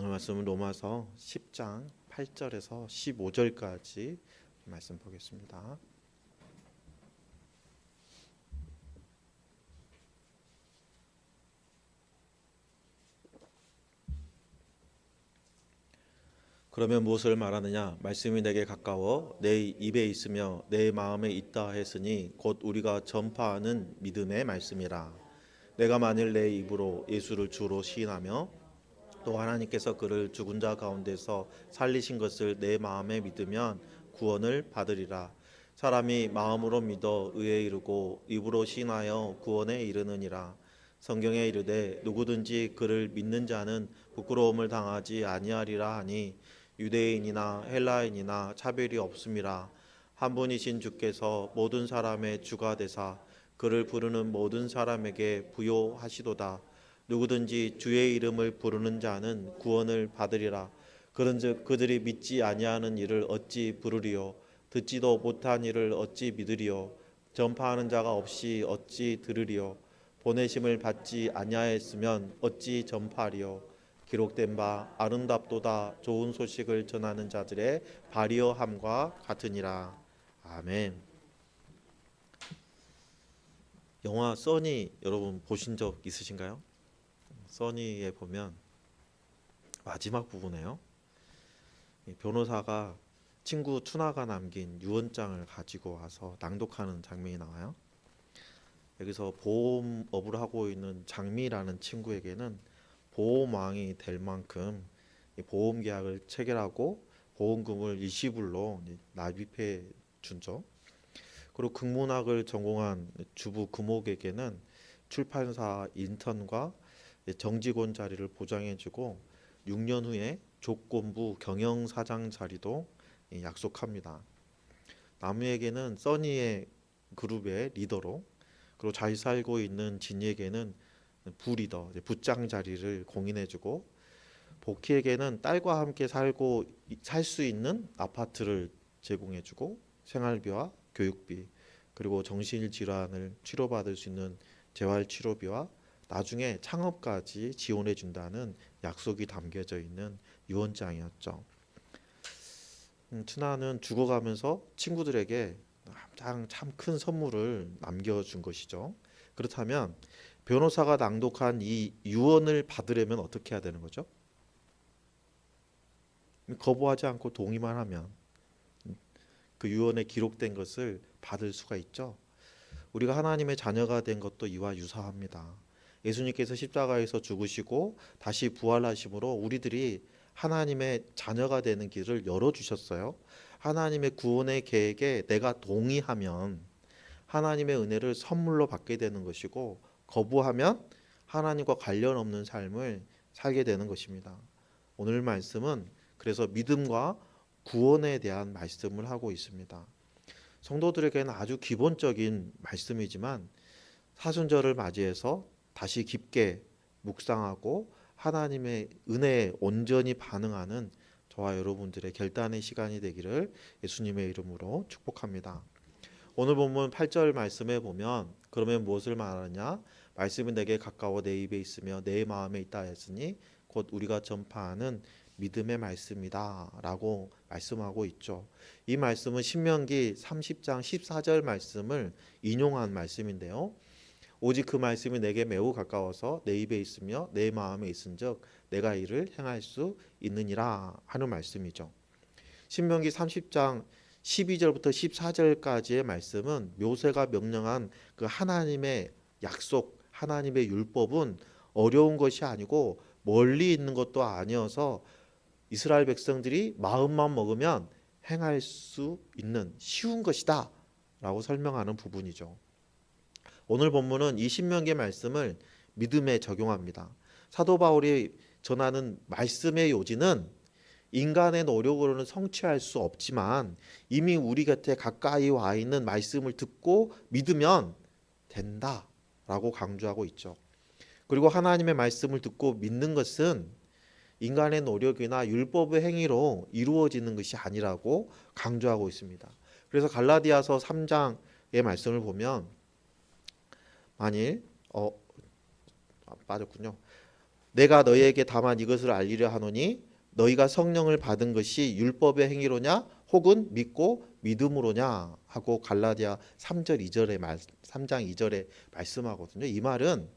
오늘 말씀은 로마서 10장 8절에서 15절까지 말씀 보겠습니다. 그러면 무엇을 말하느냐? 말씀이 내게 가까워 내 입에 있으며 내 마음에 있다 했으니 곧 우리가 전파하는 믿음의 말씀이라. 내가 만일 내 입으로 예수를 주로 시인하며 또 하나님께서 그를 죽은 자 가운데서 살리신 것을 내 마음에 믿으면 구원을 받으리라. 사람이 마음으로 믿어 의에 이르고 입으로 시인하여 구원에 이르느니라. 성경에 이르되 누구든지 그를 믿는 자는 부끄러움을 당하지 아니하리라 하니 유대인이나 헬라인이나 차별이 없음이라. 한 분이신 주께서 모든 사람의 주가 되사 그를 부르는 모든 사람에게 부요하시도다. 누구든지 주의 이름을 부르는 자는 구원을 받으리라. 그런즉 그들이 믿지 아니하는 일을 어찌 부르리요? 듣지도 못한 일을 어찌 믿으리요? 전파하는 자가 없이 어찌 들으리요? 보내심을 받지 아니하였으면 어찌 전파하리요? 기록된 바 아름답도다 좋은 소식을 전하는 자들의 발이어함과 같으니라. 아멘. 영화 써니 여러분 보신 적 있으신가요? 써니에 보면 마지막 부분에요. 변호사가 친구 투나가 남긴 유언장을 가지고 와서 낭독하는 장면이 나와요. 여기서 보험업을 하고 있는 장미라는 친구에게는 보험왕이 될 만큼 보험 계약을 체결하고 보험금을 일시불로 납입해 준죠. 그리고 국문학을 전공한 주부 금옥에게는 출판사 인턴과 정직원 자리를 보장해주고 6년 후에 조건부 경영사장 자리도 약속합니다. 나무에게는 써니의 그룹의 리더로, 그리고 잘 살고 있는 진이에게는 부리더, 부장 자리를 공인해주고, 복희에게는 딸과 함께 살 수 있는 아파트를 제공해주고 생활비와 교육비, 그리고 정신질환을 치료받을 수 있는 재활치료비와 나중에 창업까지 지원해 준다는 약속이 담겨져 있는 유언장이었죠. 춘하는 죽어가면서 친구들에게 참 큰 선물을 남겨준 것이죠. 그렇다면 변호사가 낭독한 이 유언을 받으려면 어떻게 해야 되는 거죠? 거부하지 않고 동의만 하면 그 유언에 기록된 것을 받을 수가 있죠. 우리가 하나님의 자녀가 된 것도 이와 유사합니다. 예수님께서 십자가에서 죽으시고 다시 부활하심으로 우리들이 하나님의 자녀가 되는 길을 열어주셨어요. 하나님의 구원의 계획에 내가 동의하면 하나님의 은혜를 선물로 받게 되는 것이고, 거부하면 하나님과 관련 없는 삶을 살게 되는 것입니다. 오늘 말씀은 그래서 믿음과 구원에 대한 말씀을 하고 있습니다. 성도들에게는 아주 기본적인 말씀이지만 사순절을 맞이해서 다시 깊게 묵상하고 하나님의 은혜에 온전히 반응하는 저와 여러분들의 결단의 시간이 되기를 예수님의 이름으로 축복합니다. 오늘 본문 8절 말씀에 보면 그러면 무엇을 말하느냐? 말씀이 내게 가까워 내 입에 있으며 내 마음에 있다 했으니 곧 우리가 전파하는 믿음의 말씀이다 라고 말씀하고 있죠. 이 말씀은 신명기 30장 14절 말씀을 인용한 말씀인데요. 오직 그 말씀이 내게 매우 가까워서 내 입에 있으며 내 마음에 있은즉 내가 이를 행할 수 있느니라 하는 말씀이죠. 신명기 30장 12절부터 14절까지의 말씀은 모세가 명령한 그 하나님의 약속, 하나님의 율법은 어려운 것이 아니고 멀리 있는 것도 아니어서 이스라엘 백성들이 마음만 먹으면 행할 수 있는 쉬운 것이다 라고 설명하는 부분이죠. 오늘 본문은 이 신명기의 말씀을 믿음에 적용합니다. 사도 바울이 전하는 말씀의 요지는 인간의 노력으로는 성취할 수 없지만 이미 우리 곁에 가까이 와 있는 말씀을 듣고 믿으면 된다라고 강조하고 있죠. 그리고 하나님의 말씀을 듣고 믿는 것은 인간의 노력이나 율법의 행위로 이루어지는 것이 아니라고 강조하고 있습니다. 그래서 갈라디아서 3장의 말씀을 보면 만일 빠졌군요. 내가 너희에게 다만 이것을 알리려 하노니 너희가 성령을 받은 것이 율법의 행위로냐 혹은 믿고 믿음으로냐 하고 갈라디아 3장 2절에 말씀하거든요. 이 말은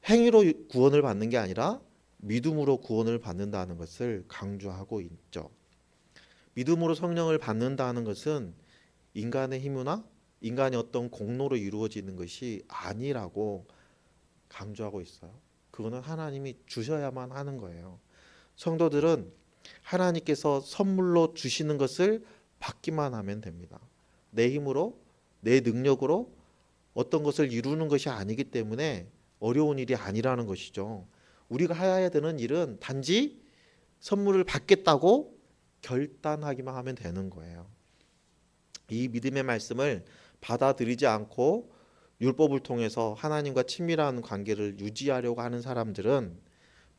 행위로 구원을 받는 게 아니라 믿음으로 구원을 받는다는 것을 강조하고 있죠. 믿음으로 성령을 받는다는 것은 인간의 힘이나 인간의 어떤 공로로 이루어지는 것이 아니라고 강조하고 있어요. 그거는 하나님이 주셔야만 하는 거예요. 성도들은 하나님께서 선물로 주시는 것을 받기만 하면 됩니다. 내 힘으로, 내 능력으로 어떤 것을 이루는 것이 아니기 때문에 어려운 일이 아니라는 것이죠. 우리가 해야 되는 일은 단지 선물을 받겠다고 결단하기만 하면 되는 거예요. 이 믿음의 말씀을 받아들이지 않고 율법을 통해서 하나님과 친밀한 관계를 유지하려고 하는 사람들은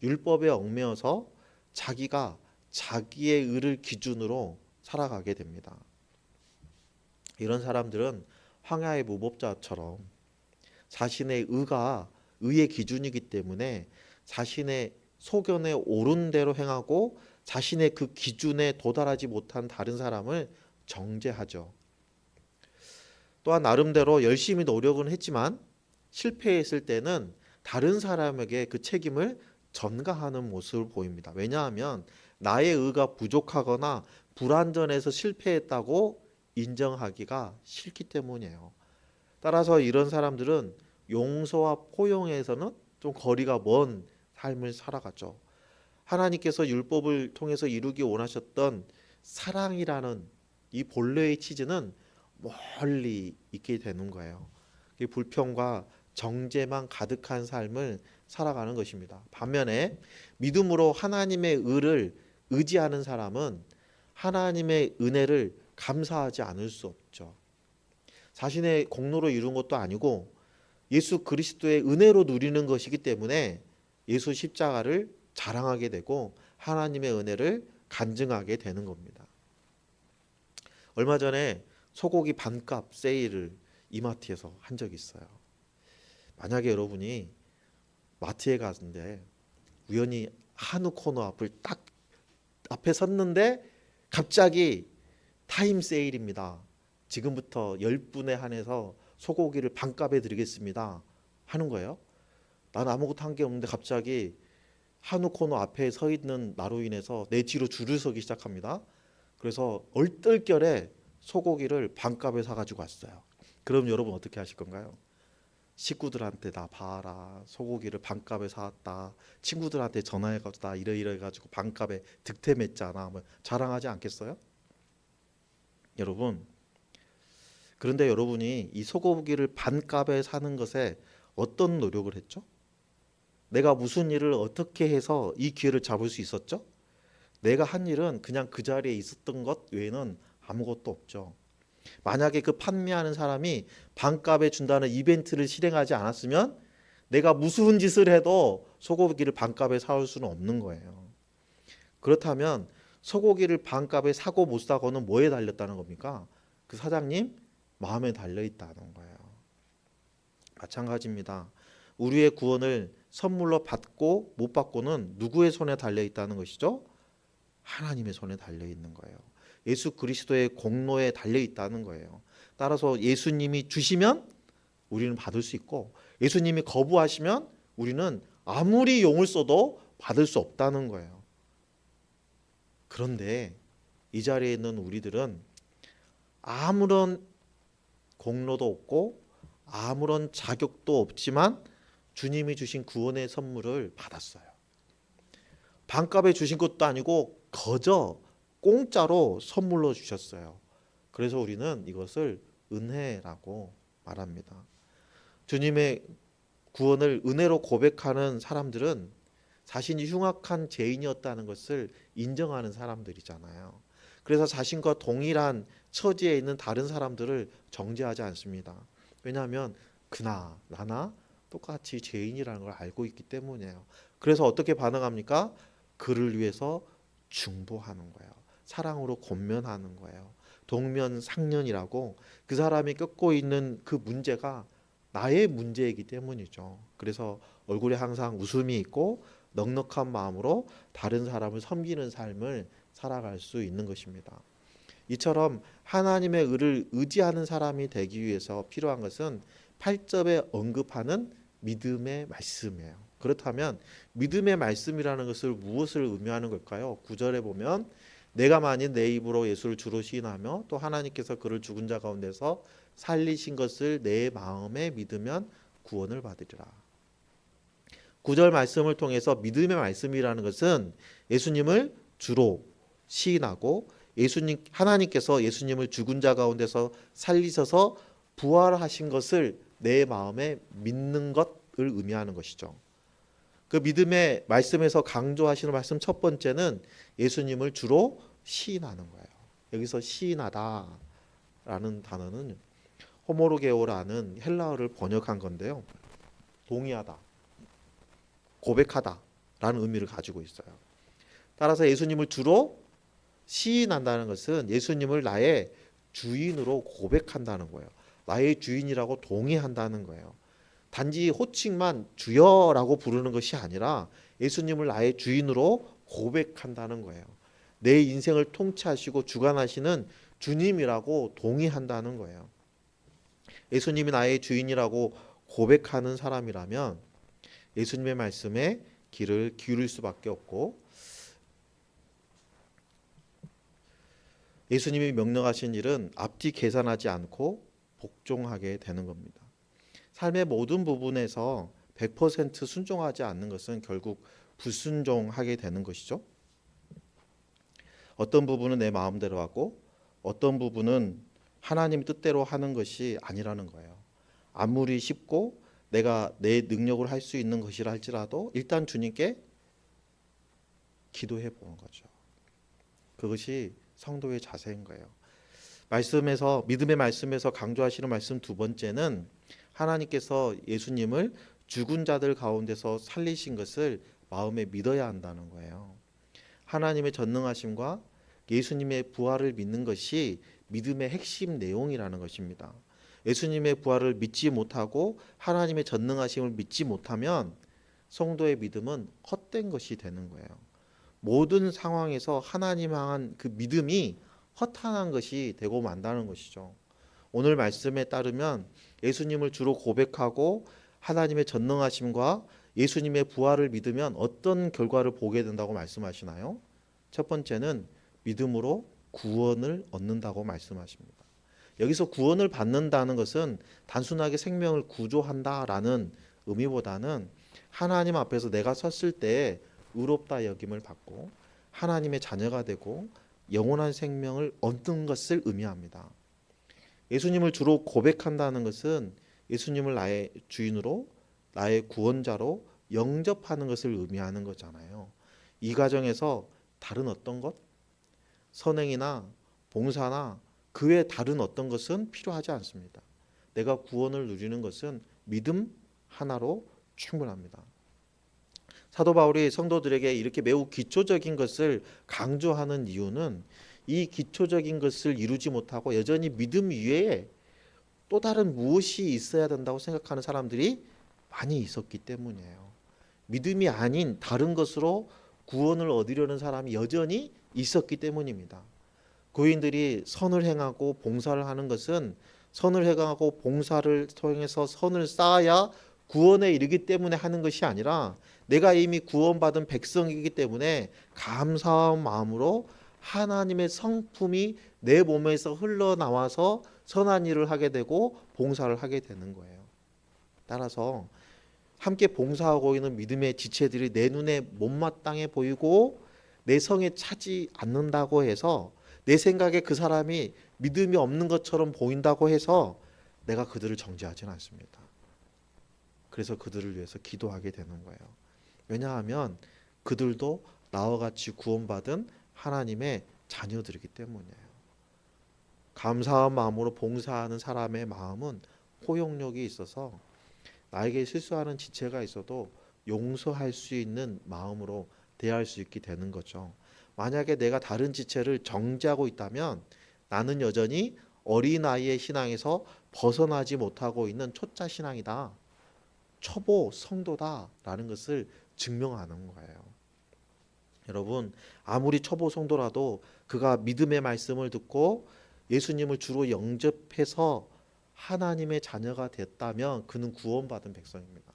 율법에 얽매여서 자기가 자기의 의를 기준으로 살아가게 됩니다. 이런 사람들은 황야의 무법자처럼 자신의 의가 의의 기준이기 때문에 자신의 소견에 옳은 대로 행하고 자신의 그 기준에 도달하지 못한 다른 사람을 정죄하죠. 또한 나름대로 열심히 노력은 했지만 실패했을 때는 다른 사람에게 그 책임을 전가하는 모습을 보입니다. 왜냐하면 나의 의가 부족하거나 불완전해서 실패했다고 인정하기가 싫기 때문이에요. 따라서 이런 사람들은 용서와 포용에서는 좀 거리가 먼 삶을 살아가죠. 하나님께서 율법을 통해서 이루기 원하셨던 사랑이라는 이 본래의 취지는 멀리 있게 되는 거예요. 불평과 정죄만 가득한 삶을 살아가는 것입니다. 반면에 믿음으로 하나님의 의를 의지하는 사람은 하나님의 은혜를 감사하지 않을 수 없죠. 자신의 공로로 이룬 것도 아니고 예수 그리스도의 은혜로 누리는 것이기 때문에 예수 십자가를 자랑하게 되고 하나님의 은혜를 간증하게 되는 겁니다. 얼마 전에 소고기 반값 세일을 이마트에서 한 적이 있어요. 만약에 여러분이 마트에 갔는데 우연히 한우 코너 앞을 딱 앞에 섰는데 갑자기 타임 세일입니다. 지금부터 10분에 한해서 소고기를 반값에 드리겠습니다 하는 거예요. 난 아무것도 한 게 없는데 갑자기 한우 코너 앞에 서 있는 나로 인해서 내 뒤로 줄을 서기 시작합니다. 그래서 얼떨결에 소고기를 반값에 사가지고 왔어요. 그럼 여러분 어떻게 하실 건가요? 식구들한테 나 봐라, 소고기를 반값에 사왔다, 친구들한테 전화해가지고 나 이래가지고 반값에 득템했잖아, 뭐 자랑하지 않겠어요? 여러분, 그런데 여러분이 이 소고기를 반값에 사는 것에 어떤 노력을 했죠? 내가 무슨 일을 어떻게 해서 이 기회를 잡을 수 있었죠? 내가 한 일은 그냥 그 자리에 있었던 것 외에는 아무것도 없죠. 만약에 그 판매하는 사람이 반값에 준다는 이벤트를 실행하지 않았으면 내가 무슨 짓을 해도 소고기를 반값에 사올 수는 없는 거예요. 그렇다면 소고기를 반값에 사고 못 사고는 뭐에 달렸다는 겁니까? 그 사장님 마음에 달려 있다는 거예요. 마찬가지입니다. 우리의 구원을 선물로 받고 못 받고는 누구의 손에 달려 있다는 것이죠? 하나님의 손에 달려 있는 거예요. 예수 그리스도의 공로에 달려 있다는 거예요. 따라서 예수님이 주시면 우리는 받을 수 있고 예수님이 거부하시면 우리는 아무리 용을 써도 받을 수 없다는 거예요. 그런데 이 자리에 있는 우리들은 아무런 공로도 없고 아무런 자격도 없지만 주님이 주신 구원의 선물을 받았어요. 반값에 주신 것도 아니고 거저 공짜로 선물로 주셨어요. 그래서 우리는 이것을 은혜라고 말합니다. 주님의 구원을 은혜로 고백하는 사람들은 자신이 흉악한 죄인이었다는 것을 인정하는 사람들이잖아요. 그래서 자신과 동일한 처지에 있는 다른 사람들을 정죄하지 않습니다. 왜냐하면 그나 나나 똑같이 죄인이라는 걸 알고 있기 때문이에요. 그래서 어떻게 반응합니까? 그를 위해서 중보하는 거예요. 사랑으로 권면하는 거예요. 동면상련이라고 그 사람이 겪고 있는 그 문제가 나의 문제이기 때문이죠. 그래서 얼굴에 항상 웃음이 있고 넉넉한 마음으로 다른 사람을 섬기는 삶을 살아갈 수 있는 것입니다. 이처럼 하나님의 의를 의지하는 사람이 되기 위해서 필요한 것은 8절에 언급하는 믿음의 말씀이에요. 그렇다면 믿음의 말씀이라는 것을 무엇을 의미하는 걸까요? 9절에 보면 내가 만일 내 입으로 예수를 주로 시인하며 또 하나님께서 그를 죽은 자 가운데서 살리신 것을 내 마음에 믿으면 구원을 받으리라. 9절 말씀을 통해서 믿음의 말씀이라는 것은 예수님을 주로 시인하고 하나님께서 예수님을 죽은 자 가운데서 살리셔서 부활하신 것을 내 마음에 믿는 것을 의미하는 것이죠. 그 믿음의 말씀에서 강조하시는 말씀 첫 번째는 예수님을 주로 시인하는 거예요. 여기서 시인하다라는 단어는 호모로게오라는 헬라어를 번역한 건데요. 동의하다, 고백하다라는 의미를 가지고 있어요. 따라서 예수님을 주로 시인한다는 것은 예수님을 나의 주인으로 고백한다는 거예요. 나의 주인이라고 동의한다는 거예요. 단지 호칭만 주여라고 부르는 것이 아니라 예수님을 나의 주인으로 고백한다는 거예요. 내 인생을 통치하시고 주관하시는 주님이라고 동의한다는 거예요. 예수님이 나의 주인이라고 고백하는 사람이라면 예수님의 말씀에 귀를 기울일 수밖에 없고 예수님이 명령하신 일은 앞뒤 계산하지 않고 복종하게 되는 겁니다. 삶의 모든 부분에서 100% 순종하지 않는 것은 결국 불순종하게 되는 것이죠. 어떤 부분은 내 마음대로 하고 어떤 부분은 하나님 뜻대로 하는 것이 아니라는 거예요. 아무리 쉽고 내가 내 능력으로 할 수 있는 것이라 할지라도 일단 주님께 기도해 보는 거죠. 그것이 성도의 자세인 거예요. 말씀에서 믿음의 말씀에서 강조하시는 말씀 두 번째는 하나님께서 예수님을 죽은 자들 가운데서 살리신 것을 마음에 믿어야 한다는 거예요. 하나님의 전능하심과 예수님의 부활을 믿는 것이 믿음의 핵심 내용이라는 것입니다. 예수님의 부활을 믿지 못하고 하나님의 전능하심을 믿지 못하면 성도의 믿음은 헛된 것이 되는 거예요. 모든 상황에서 하나님 향한 그 믿음이 허탄한 것이 되고 만다는 것이죠. 오늘 말씀에 따르면 예수님을 주로 고백하고 하나님의 전능하심과 예수님의 부활을 믿으면 어떤 결과를 보게 된다고 말씀하시나요? 첫 번째는 믿음으로 구원을 얻는다고 말씀하십니다. 여기서 구원을 받는다는 것은 단순하게 생명을 구조한다라는 의미보다는 하나님 앞에서 내가 섰을 때 의롭다 여김을 받고 하나님의 자녀가 되고 영원한 생명을 얻는 것을 의미합니다. 예수님을 주로 고백한다는 것은 예수님을 나의 주인으로 나의 구원자로 영접하는 것을 의미하는 거잖아요. 이 과정에서 다른 어떤 것, 선행이나 봉사나 그 외 다른 어떤 것은 필요하지 않습니다. 내가 구원을 누리는 것은 믿음 하나로 충분합니다. 사도 바울이 성도들에게 이렇게 매우 기초적인 것을 강조하는 이유는 이 기초적인 것을 이루지 못하고 여전히 믿음 위에 또 다른 무엇이 있어야 된다고 생각하는 사람들이 많이 있었기 때문이에요. 믿음이 아닌 다른 것으로 구원을 얻으려는 사람이 여전히 있었기 때문입니다. 교인들이 선을 행하고 봉사를 하는 것은 선을 행하고 봉사를 통해서 선을 쌓아야 구원에 이르기 때문에 하는 것이 아니라 내가 이미 구원받은 백성이기 때문에 감사한 마음으로 하나님의 성품이 내 몸에서 흘러나와서 선한 일을 하게 되고 봉사를 하게 되는 거예요. 따라서 함께 봉사하고 있는 믿음의 지체들이 내 눈에 못마땅해 보이고 내 성에 차지 않는다고 해서 내 생각에 그 사람이 믿음이 없는 것처럼 보인다고 해서 내가 그들을 정죄하지는 않습니다. 그래서 그들을 위해서 기도하게 되는 거예요. 왜냐하면 그들도 나와 같이 구원받은 하나님의 자녀들이기 때문이에요. 감사한 마음으로 봉사하는 사람의 마음은 포용력이 있어서 나에게 실수하는 지체가 있어도 용서할 수 있는 마음으로 대할 수 있게 되는 거죠. 만약에 내가 다른 지체를 정죄하고 있다면 나는 여전히 어린아이의 신앙에서 벗어나지 못하고 있는 초짜 신앙이다. 초보 성도다라는 것을 증명하는 거예요. 여러분, 아무리 초보 성도라도 그가 믿음의 말씀을 듣고 예수님을 주로 영접해서 하나님의 자녀가 됐다면 그는 구원받은 백성입니다.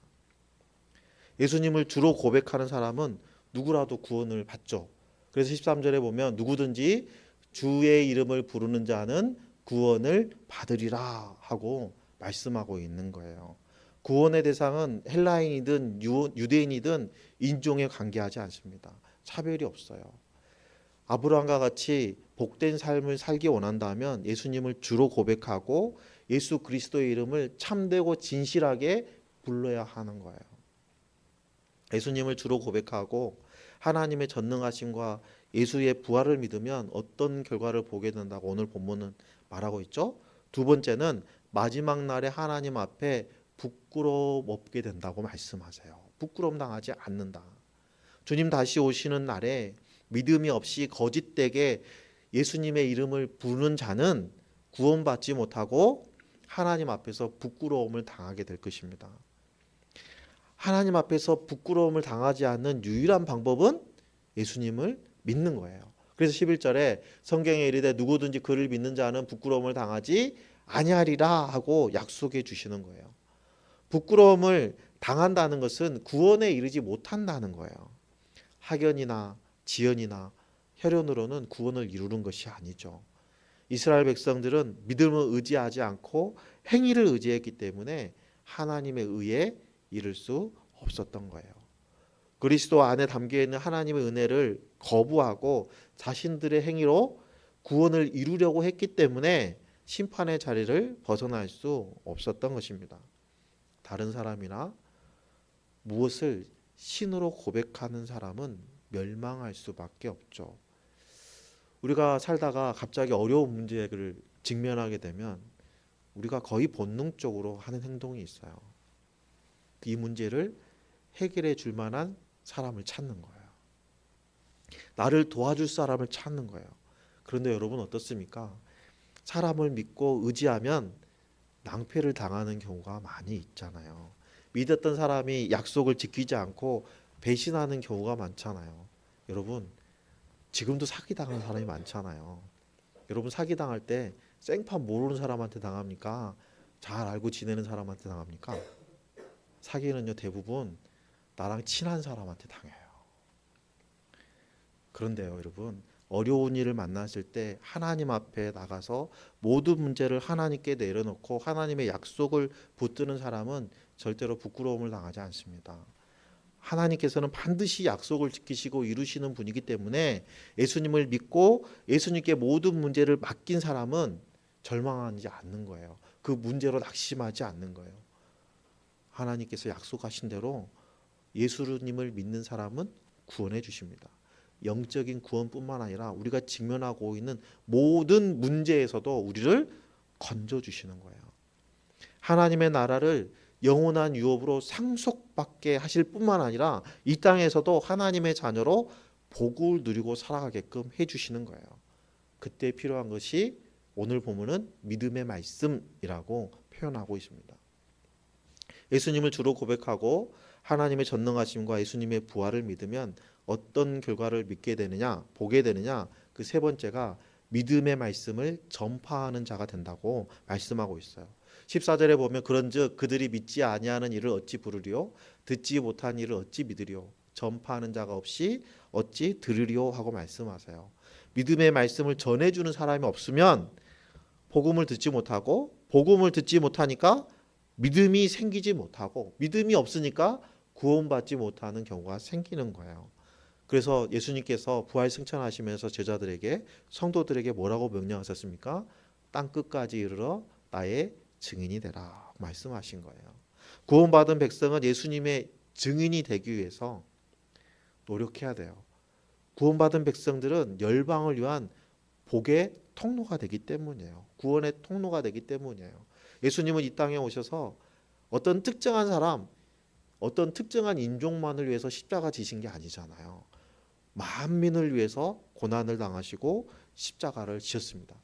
예수님을 주로 고백하는 사람은 누구라도 구원을 받죠. 그래서 13절에 보면 누구든지 주의 이름을 부르는 자는 구원을 받으리라 하고 말씀하고 있는 거예요. 구원의 대상은 헬라인이든 유대인이든 인종에 관계하지 않습니다. 차별이 없어요. 아브라함과 같이 복된 삶을 살기 원한다면 예수님을 주로 고백하고 예수 그리스도의 이름을 참되고 진실하게 불러야 하는 거예요. 예수님을 주로 고백하고 하나님의 전능하심과 예수의 부활을 믿으면 어떤 결과를 보게 된다고 오늘 본문은 말하고 있죠. 두 번째는 마지막 날에 하나님 앞에 부끄러움 없게 된다고 말씀하세요. 부끄러움 당하지 않는다. 주님 다시 오시는 날에 믿음이 없이 거짓되게 예수님의 이름을 부르는 자는 구원받지 못하고 하나님 앞에서 부끄러움을 당하게 될 것입니다. 하나님 앞에서 부끄러움을 당하지 않는 유일한 방법은 예수님을 믿는 거예요. 그래서 11절에 성경에 이르되 누구든지 그를 믿는 자는 부끄러움을 당하지 아니하리라 하고 약속해 주시는 거예요. 부끄러움을 당한다는 것은 구원에 이르지 못한다는 거예요. 학연이나 지연이나 혈연으로는 구원을 이루는 것이 아니죠. 이스라엘 백성들은 믿음을 의지하지 않고 행위를 의지했기 때문에 하나님의 의에 이를 수 없었던 거예요. 그리스도 안에 담겨있는 하나님의 은혜를 거부하고 자신들의 행위로 구원을 이루려고 했기 때문에 심판의 자리를 벗어날 수 없었던 것입니다. 다른 사람이나 무엇을 신으로 고백하는 사람은 멸망할 수밖에 없죠. 우리가 살다가 갑자기 어려운 문제를 직면하게 되면 우리가 거의 본능적으로 하는 행동이 있어요. 이 문제를 해결해 줄 만한 사람을 찾는 거예요. 나를 도와줄 사람을 찾는 거예요. 그런데 여러분 어떻습니까? 사람을 믿고 의지하면 낭패를 당하는 경우가 많이 있잖아요. 믿었던 사람이 약속을 지키지 않고 배신하는 경우가 많잖아요. 여러분 지금도 사기당하는 사람이 많잖아요. 여러분 사기당할 때 생판 모르는 사람한테 당합니까? 잘 알고 지내는 사람한테 당합니까? 사기는요 대부분 나랑 친한 사람한테 당해요. 그런데요 여러분 어려운 일을 만났을 때 하나님 앞에 나가서 모든 문제를 하나님께 내려놓고 하나님의 약속을 붙드는 사람은 절대로 부끄러움을 당하지 않습니다. 하나님께서는 반드시 약속을 지키시고 이루시는 분이기 때문에 예수님을 믿고 예수님께 모든 문제를 맡긴 사람은 절망하지 않는 거예요. 그 문제로 낙심하지 않는 거예요. 하나님께서 약속하신 대로 예수님을 믿는 사람은 구원해 주십니다. 영적인 구원뿐만 아니라 우리가 직면하고 있는 모든 문제에서도 우리를 건져 주시는 거예요. 하나님의 나라를 영원한 유업으로 상속받게 하실 뿐만 아니라 이 땅에서도 하나님의 자녀로 복을 누리고 살아가게끔 해주시는 거예요. 그때 필요한 것이 오늘 보면은 믿음의 말씀이라고 표현하고 있습니다. 예수님을 주로 고백하고 하나님의 전능하심과 예수님의 부활을 믿으면 어떤 결과를 믿게 되느냐, 보게 되느냐. 그 세 번째가 믿음의 말씀을 전파하는 자가 된다고 말씀하고 있어요. 14절에 보면 그런즉 그들이 믿지 아니하는 일을 어찌 부르리요 듣지 못한 일을 어찌 믿으리요 전파하는 자가 없이 어찌 들으리요 하고 말씀하세요. 믿음의 말씀을 전해주는 사람이 없으면 복음을 듣지 못하고 복음을 듣지 못하니까 믿음이 생기지 못하고 믿음이 없으니까 구원받지 못하는 경우가 생기는 거예요. 그래서 예수님께서 부활 승천하시면서 제자들에게 성도들에게 뭐라고 명령하셨습니까? 땅 끝까지 이르러 나의 증인이 되라 말씀하신 거예요. 구원받은 백성은 예수님의 증인이 되기 위해서 노력해야 돼요. 구원받은 백성들은 열방을 위한 복의 통로가 되기 때문이에요. 구원의 통로가 되기 때문이에요. 예수님은 이 땅에 오셔서 어떤 특정한 사람, 어떤 특정한 인종만을 위해서 십자가 지신 게 아니잖아요. 만민을 위해서 고난을 당하시고 십자가를 지셨습니다.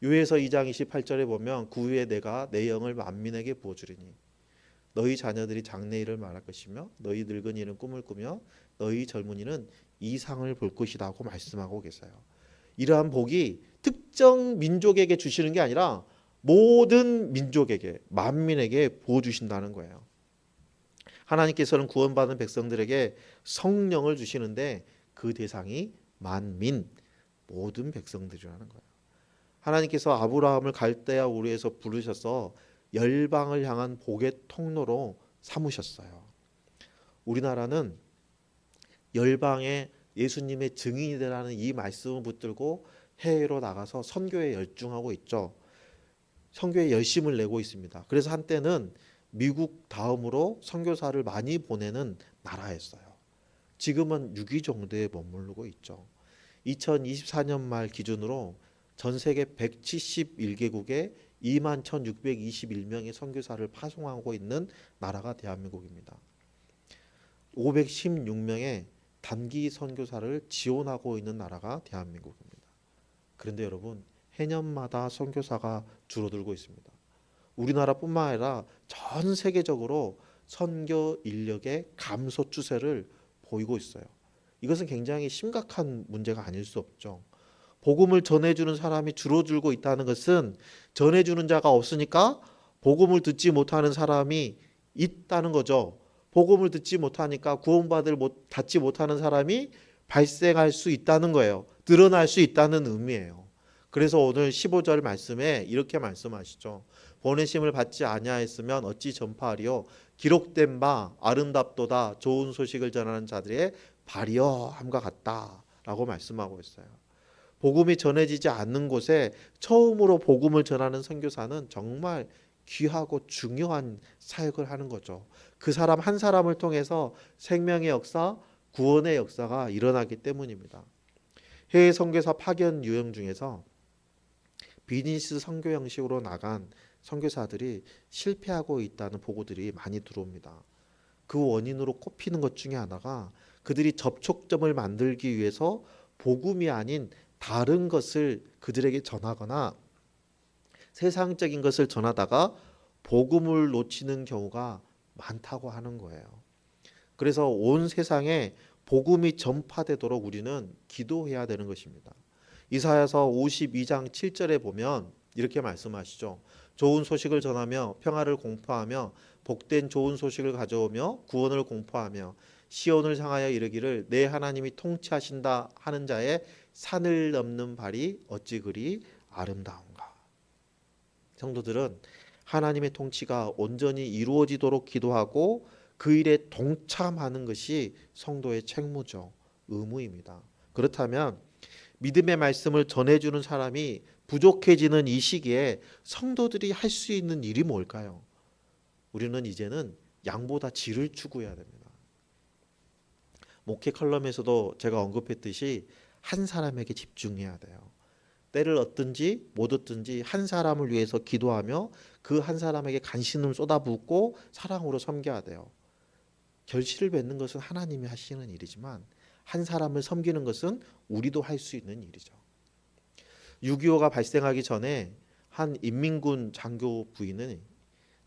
요에서 2장 28절에 보면 그 후에 내가 내 영을 만민에게 부어주리니 너희 자녀들이 장래일을 말할 것이며 너희 늙은이는 꿈을 꾸며 너희 젊은이는 이상을 볼 것이다 고 말씀하고 계세요. 이러한 복이 특정 민족에게 주시는 게 아니라 모든 민족에게 만민에게 부어주신다는 거예요. 하나님께서는 구원받은 백성들에게 성령을 주시는데 그 대상이 만민 모든 백성들이라는 거예요. 하나님께서 아브라함을 갈대아 우르에서 부르셔서 열방을 향한 복의 통로로 삼으셨어요. 우리나라는 열방에 예수님의 증인이 되라는 이 말씀을 붙들고 해외로 나가서 선교에 열중하고 있죠. 선교에 열심을 내고 있습니다. 그래서 한때는 미국 다음으로 선교사를 많이 보내는 나라였어요. 지금은 6위 정도에 머무르고 있죠. 2024년 말 기준으로 전 세계 171개국에 21,621명의 선교사를 파송하고 있는 나라가 대한민국입니다. 516명의 단기 선교사를 지원하고 있는 나라가 대한민국입니다. 그런데 여러분, 해년마다 선교사가 줄어들고 있습니다. 우리나라뿐만 아니라 전 세계적으로 선교 인력의 감소 추세를 보이고 있어요. 이것은 굉장히 심각한 문제가 아닐 수 없죠. 복음을 전해주는 사람이 줄어들고 있다는 것은 전해주는 자가 없으니까 복음을 듣지 못하는 사람이 있다는 거죠. 복음을 듣지 못하니까 받지 못하는 사람이 발생할 수 있다는 거예요. 드러날 수 있다는 의미예요. 그래서 오늘 15절 말씀에 이렇게 말씀하시죠. 보내심을 받지 아니하였으면 어찌 전파하리요. 기록된 바 아름답도다 좋은 소식을 전하는 자들의 발이여 함과 같다라고 말씀하고 있어요. 복음이 전해지지 않는 곳에 처음으로 복음을 전하는 선교사는 정말 귀하고 중요한 사역을 하는 거죠. 그 사람 한 사람을 통해서 생명의 역사, 구원의 역사가 일어나기 때문입니다. 해외 선교사 파견 유형 중에서 비즈니스 선교 형식으로 나간 선교사들이 실패하고 있다는 보고들이 많이 들어옵니다. 그 원인으로 꼽히는 것 중에 하나가 그들이 접촉점을 만들기 위해서 복음이 아닌 다른 것을 그들에게 전하거나 세상적인 것을 전하다가 복음을 놓치는 경우가 많다고 하는 거예요. 그래서 온 세상에 복음이 전파되도록 우리는 기도해야 되는 것입니다. 이사야서 52장 7절에 보면 이렇게 말씀하시죠. 좋은 소식을 전하며 평화를 공포하며 복된 좋은 소식을 가져오며 구원을 공포하며 시온을 향하여 이르기를 내 하나님이 통치하신다 하는 자의 산을 넘는 발이 어찌 그리 아름다운가. 성도들은 하나님의 통치가 온전히 이루어지도록 기도하고 그 일에 동참하는 것이 성도의 책무죠. 의무입니다. 그렇다면 믿음의 말씀을 전해주는 사람이 부족해지는 이 시기에 성도들이 할 수 있는 일이 뭘까요? 우리는 이제는 양보다 질을 추구해야 됩니다. 목회 컬럼에서도 제가 언급했듯이 한 사람에게 집중해야 돼요. 때를 얻든지 못 얻든지 한 사람을 위해서 기도하며 그 한 사람에게 간신을 쏟아붓고 사랑으로 섬겨야 돼요. 결실을 맺는 것은 하나님이 하시는 일이지만 한 사람을 섬기는 것은 우리도 할 수 있는 일이죠. 6.25가 발생하기 전에 한 인민군 장교 부인은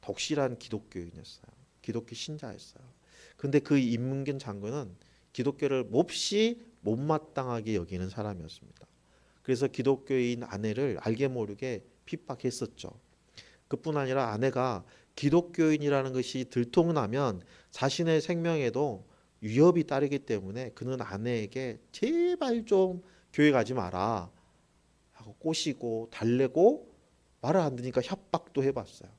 독실한 기독교인이었어요. 기독교 신자였어요. 근데 그 인민군 장교는 기독교를 몹시 못마땅하게 여기는 사람이었습니다. 그래서 기독교인 아내를 알게 모르게 핍박했었죠. 그뿐 아니라 아내가 기독교인이라는 것이 들통나면 자신의 생명에도 위협이 따르기 때문에 그는 아내에게 제발 좀 교회 가지 마라 하고 꼬시고 달래고 말을 안 듣니까 협박도 해봤어요.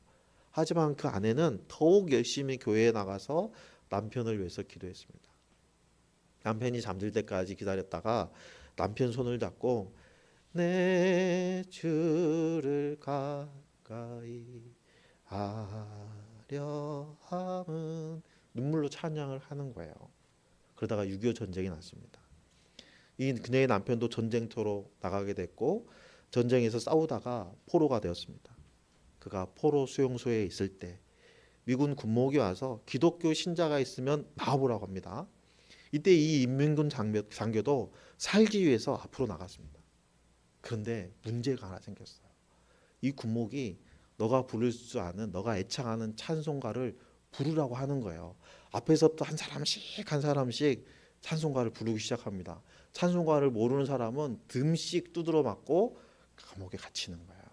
하지만 그 아내는 더욱 열심히 교회에 나가서 남편을 위해서 기도했습니다. 남편이 잠들 때까지 기다렸다가 남편 손을 잡고 내 주를 가까이 하려 함은 눈물로 찬양을 하는 거예요. 그러다가 6.25 전쟁이 났습니다. 그녀의 남편도 전쟁터로 나가게 됐고 전쟁에서 싸우다가 포로가 되었습니다. 그가 포로 수용소에 있을 때 미군 군목이 와서 기독교 신자가 있으면 나와보라고 합니다. 이때 이 인민군 장교도 살기 위해서 앞으로 나갔습니다. 그런데 문제가 하나 생겼어요. 이 군목이 너가 부를 줄 아는, 너가 애창하는 찬송가를 부르라고 하는 거예요. 앞에서부터 한 사람씩 한 사람씩 찬송가를 부르기 시작합니다. 찬송가를 모르는 사람은 듬씩 두드러 맞고 감옥에 갇히는 거예요.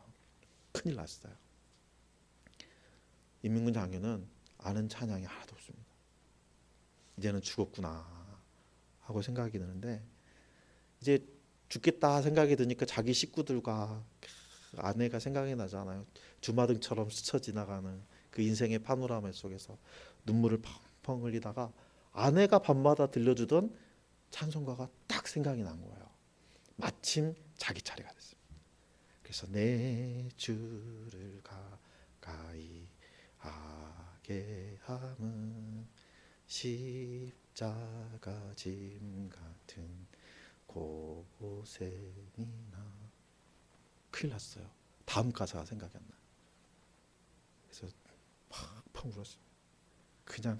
큰일 났어요. 임민군 장교는 아는 찬양이 하나도 없습니다. 이제는 죽었구나 하고 생각이 드는데, 이제 죽겠다 생각이 드니까 자기 식구들과 아내가 생각이 나잖아요. 주마등처럼 스쳐 지나가는 그 인생의 파노라마 속에서 눈물을 펑펑 흘리다가 아내가 밤마다 들려주던 찬송가가 딱 생각이 난 거예요. 마침 자기 차례가 됐습니다. 그래서 내 주를 가까이 하게 함은 십자가 짐 같은 고생이나. 큰일 났어요. 다음 가사가 생각이 안 나요. 그래서 팍팍 울었어요. 그냥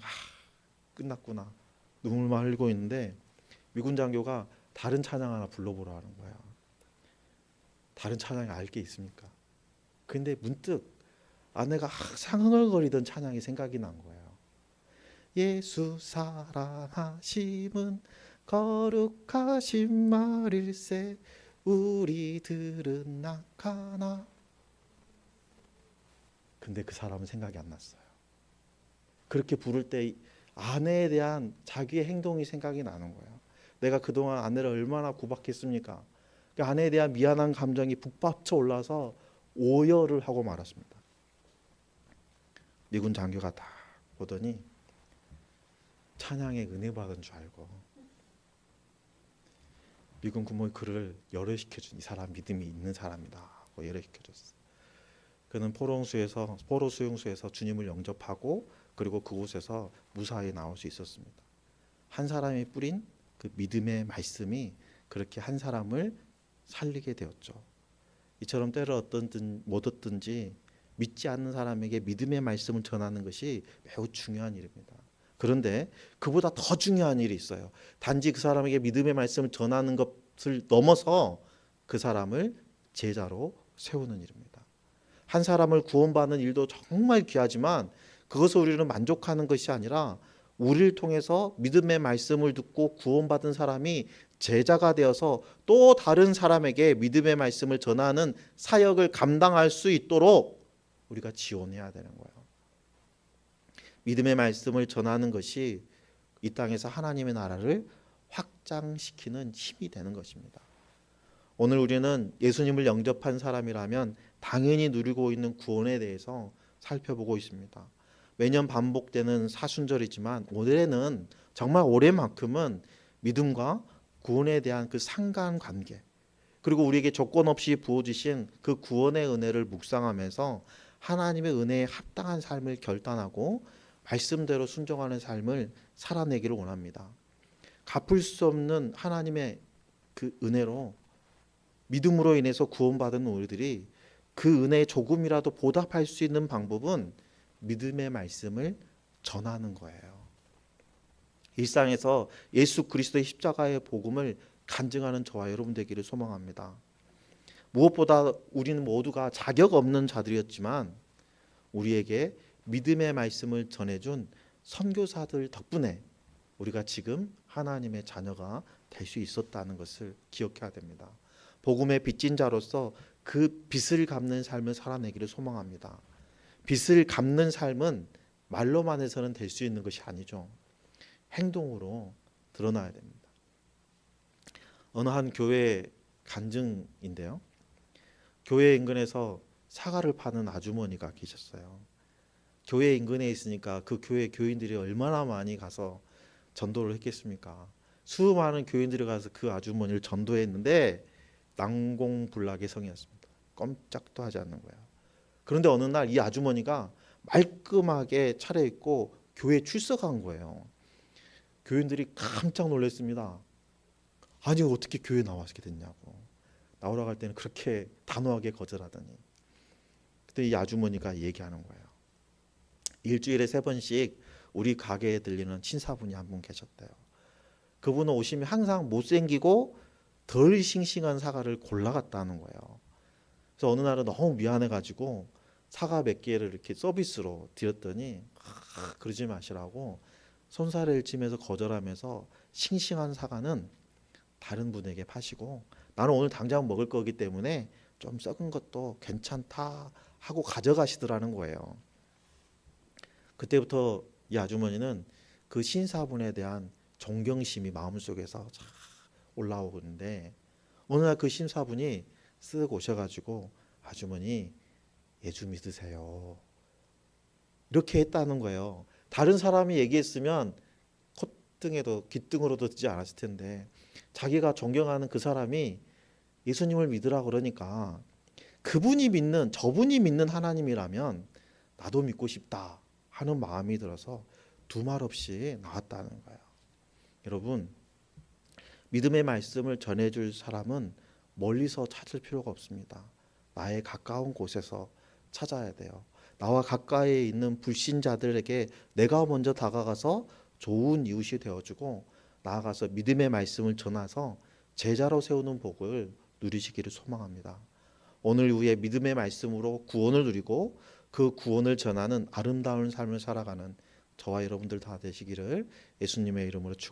끝났구나. 눈물만 흘리고 있는데 미군 장교가 다른 찬양 하나 불러보라 하는 거야. 다른 찬양이 알 게 있습니까? 근데 문득 아내가 항상 흥얼거리던 찬양이 생각이 난 거예요. 예수 사랑하심은 거룩하신 말일세 우리들은 낙하나. 근데 그 사람은 생각이 안 났어요. 그렇게 부를 때 아내에 대한 자기의 행동이 생각이 나는 거예요. 내가 그동안 아내를 얼마나 구박했습니까? 그 아내에 대한 미안한 감정이 북받쳐 올라서 오열을 하고 말았습니다. 미군 장교가 다 보더니 찬양에 은혜 받은 줄 알고 미군 군목이 그를 열애시켜준, 이 사람 믿음이 있는 사람이다 하고 열애시켜줬어요. 그는 포로 수용소에서 주님을 영접하고 그리고 그곳에서 무사히 나올 수 있었습니다. 한 사람이 뿌린 그 믿음의 말씀이 그렇게 한 사람을 살리게 되었죠. 이처럼 때를 못 얻든지 믿지 않는 사람에게 믿음의 말씀을 전하는 것이 매우 중요한 일입니다. 그런데 그보다 더 중요한 일이 있어요. 단지 그 사람에게 믿음의 말씀을 전하는 것을 넘어서 그 사람을 제자로 세우는 일입니다. 한 사람을 구원받는 일도 정말 귀하지만 그것을 우리는 만족하는 것이 아니라 우리를 통해서 믿음의 말씀을 듣고 구원받은 사람이 제자가 되어서 또 다른 사람에게 믿음의 말씀을 전하는 사역을 감당할 수 있도록 우리가 지원해야 되는 거예요. 믿음의 말씀을 전하는 것이 이 땅에서 하나님의 나라를 확장시키는 힘이 되는 것입니다. 오늘 우리는 예수님을 영접한 사람이라면 당연히 누리고 있는 구원에 대해서 살펴보고 있습니다. 매년 반복되는 사순절이지만 올해는 정말 올해만큼은 믿음과 구원에 대한 그 상관관계, 그리고 우리에게 조건 없이 부어주신 그 구원의 은혜를 묵상하면서 하나님의 은혜에 합당한 삶을 결단하고 말씀대로 순종하는 삶을 살아내기를 원합니다. 갚을 수 없는 하나님의 그 은혜로 믿음으로 인해서 구원받은 우리들이 그 은혜에 조금이라도 보답할 수 있는 방법은 믿음의 말씀을 전하는 거예요. 일상에서 예수 그리스도의 십자가의 복음을 간증하는 저와 여러분 되기를 소망합니다. 무엇보다 우리는 모두가 자격 없는 자들이었지만 우리에게 믿음의 말씀을 전해준 선교사들 덕분에 우리가 지금 하나님의 자녀가 될 수 있었다는 것을 기억해야 됩니다. 복음의 빚진 자로서 그 빚을 갚는 삶을 살아내기를 소망합니다. 빚을 갚는 삶은 말로만 해서는 될 수 있는 것이 아니죠. 행동으로 드러나야 됩니다. 어느 한 교회 간증인데요. 교회 인근에서 사과를 파는 아주머니가 계셨어요. 교회 인근에 있으니까 그 교회 교인들이 얼마나 많이 가서 전도를 했겠습니까? 수많은 교인들이 가서 그 아주머니를 전도했는데 난공불락의 성이었습니다. 꼼짝도 하지 않는 거예요. 그런데 어느 날 이 아주머니가 말끔하게 차려입고 교회에 출석한 거예요. 교인들이 깜짝 놀랐습니다. 아니 어떻게 교회에 나왔게 됐냐고. 나오라고 할 때는 그렇게 단호하게 거절하더니 그때 이 아주머니가 얘기하는 거예요. 일주일에 3번씩 우리 가게에 들리는 신사분이 한 분 계셨대요. 그분은 오시면 항상 못생기고 덜 싱싱한 사과를 골라갔다 하는 거예요. 그래서 어느 날은 너무 미안해가지고 사과 몇 개를 이렇게 서비스로 드렸더니 그러지 마시라고 손사래를 치면서 거절하면서 싱싱한 사과는 다른 분에게 파시고 나는 오늘 당장 먹을 거기 때문에 좀 썩은 것도 괜찮다 하고 가져가시더라는 거예요. 그때부터 이 아주머니는 그 신사분에 대한 존경심이 마음속에서 쫙 올라오는데 어느 날 그 신사분이 쓱 오셔가지고 아주머니 예수 믿으세요. 이렇게 했다는 거예요. 다른 사람이 얘기했으면 콧등에도 귓등으로도 듣지 않았을 텐데 자기가 존경하는 그 사람이 예수님을 믿으라 그러니까 그분이 믿는 저분이 믿는 하나님이라면 나도 믿고 싶다 하는 마음이 들어서 두 말 없이 나왔다는 거예요. 여러분 믿음의 말씀을 전해줄 사람은 멀리서 찾을 필요가 없습니다. 나의 가까운 곳에서 찾아야 돼요. 나와 가까이에 있는 불신자들에게 내가 먼저 다가가서 좋은 이웃이 되어주고 나아가서 믿음의 말씀을 전해서 제자로 세우는 복을 누리시기를 소망합니다. 오늘 이후에 믿음의 말씀으로 구원을 누리고 그 구원을 전하는 아름다운 삶을 살아가는 저와 여러분들 다 되시기를 예수님의 이름으로 축원합니다.